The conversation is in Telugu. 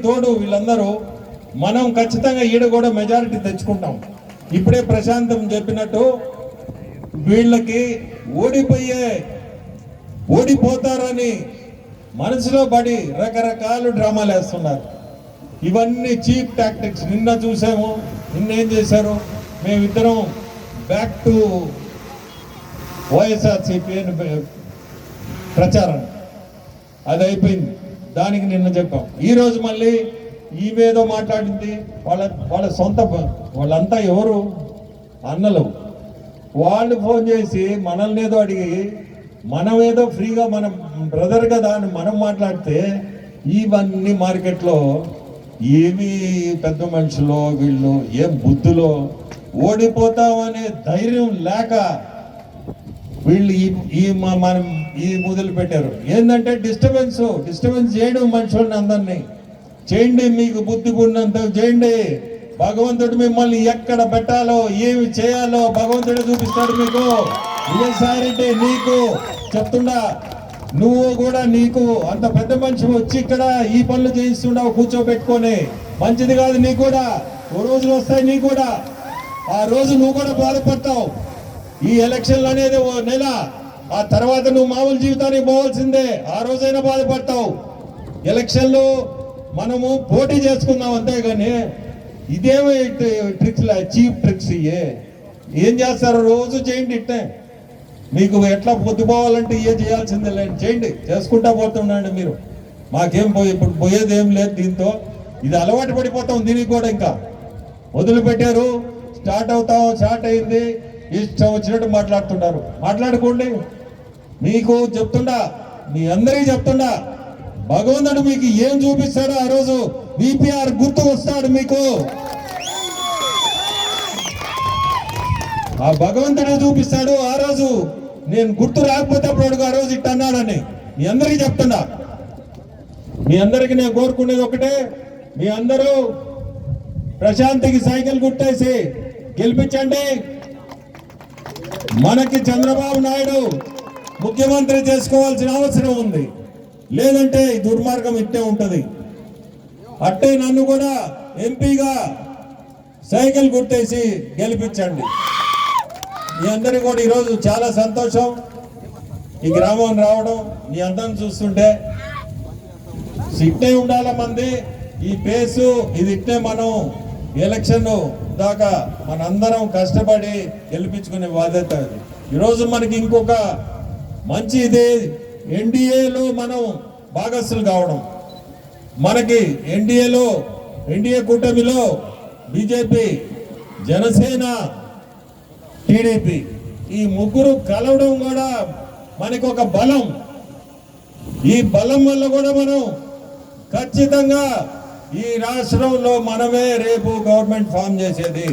తోడు వీళ్ళందరూ మనం ఖచ్చితంగా ఈడ కూడా మెజారిటీ తెచ్చుకుంటాం. ఇప్పుడే ప్రశాంతం చెప్పినట్టు వీళ్ళకి ఓడిపోతారని మనసులో పడి రకరకాల డ్రామాలు వేస్తున్నారు. ఇవన్నీ చీప్ టాక్టిక్స్. నిన్న చూసాము, నిన్నేం చేశారు, మేమిద్దరం బ్యాక్ టు వైఎస్ఆర్సీపీ అని ప్రచారం అది అయిపోయింది. దానికి నిన్న చెప్పాం. ఈరోజు మళ్ళీ ఈమెదో మాట్లాడింది. వాళ్ళ సొంత వాళ్ళంతా ఎవరు అన్నలు, వాళ్ళు ఫోన్ చేసి మనల్ని ఏదో అడిగి మనం ఏదో ఫ్రీగా మనం బ్రదర్ కదా అని మనం మాట్లాడితే ఇవన్నీ మార్కెట్లో ఏమి పెద్ద మనుషులో వీళ్ళు ఏం బుద్ధులో ఓడిపోతామనే ధైర్యం లేక వీళ్ళు మనం మొదలు పెట్టారు. ఏంటంటే డిస్టర్బెన్స్ చేయడం మనుషుల్ని అందరినీ చేయండి, మీకు బుద్ధి ఉన్నంత చేయండి. భగవంతుడు మిమ్మల్ని ఎక్కడ పెట్టాలో ఏమి చేయాలో భగవంతుడే చూపిస్తాడు మీకు. విజయసాయిరెడ్డి నీకు చెప్తుండా, నువ్వు కూడా నీకు అంత పెద్ద మనిషి వచ్చి ఇక్కడ ఈ పనులు చేయిస్తుండవు కూర్చోబెట్టుకొని, మంచిది కాదు. నీకు కూడా ఓ రోజులు వస్తాయి, నీకు కూడా ఆ రోజు నువ్వు కూడా బాధపడతావు. ఈ ఎలక్షన్లు అనేది ఓ నెల, ఆ తర్వాత నువ్వు మామూలు జీవితానికి పోవాల్సిందే. ఆ రోజైనా బాధపడతావు. ఎలక్షన్లు మనము పోటీ చేసుకుందాం అంతేగాని ఇదేమో ట్రిక్స్, చీప్ ట్రిక్స్. ఏం చేస్తారు, రోజు చేయండి. ఇట్టే మీకు ఎట్లా పొద్దుపోవాలంటే చేయాల్సిందే లేదు, చేయండి, చేసుకుంటా పోతుండండి మీరు. మాకేం ఇప్పుడు పోయేది ఏం లేదు దీంతో. ఇది అలవాటు పడిపోతాం. దీనికి కూడా ఇంకా వదిలిపెట్టారు. స్టార్ట్ అయింది, ఇష్టం వచ్చినట్టు మాట్లాడుతున్నారు. మాట్లాడుకోండి. మీకు చెప్తుండా, మీ అందరికీ చెప్తుండా, భగవంతుడు మీకు ఏం చూపిస్తాడో ఆ రోజు విపిఆర్ గుర్తు వస్తాడు మీకు. ఆ భగవంతుడే చూపిస్తాడు ఆ రోజు. నేను గుర్తు రాకపోతే అప్పుడు ఆ రోజు ఇట్ట అన్నాడని మీ అందరికీ చెప్తున్నా. మీ అందరికీ నేను కోరుకునేది ఒకటే, మీ అందరూ ప్రశాంత్కి సైకిల్ గుర్తేసి గెలిపించండి. మనకి చంద్రబాబు నాయుడు ముఖ్యమంత్రి చేసుకోవాల్సిన అవసరం ఉంది. లేదంటే ఈ దుర్మార్గం ఇట్టే ఉంటుంది. అట్టే నన్ను కూడా ఎంపీగా సైకిల్ గుర్తేసి గెలిపించండి. మీ అందరికీ కూడా ఈరోజు చాలా సంతోషం ఈ గ్రామం రావడం. మీ అందరిని చూస్తుంటే ఇట్టే ఉండాల మంది. ఈ పేసు ఇది ఇట్టే మనం ఎలక్షన్ దాకా మనందరం కష్టపడి గెలిపించుకునే బాధ్యత. ఈరోజు మనకి ఇంకొక మంచి ఇది, ఎన్డీఏలో మనం భాగస్థులు కావడం. మనకి ఎన్డీఏ కూటమిలో బీజేపీ, జనసేన, టీడీపీ ఈ ముగ్గురు కలవడం కూడా మనకి ఒక బలం. ఈ బలం వల్ల కూడా మనం ఖచ్చితంగా ఈ రాష్ట్రంలో మనమే రేపు గవర్నమెంట్ ఫామ్ చేసేది.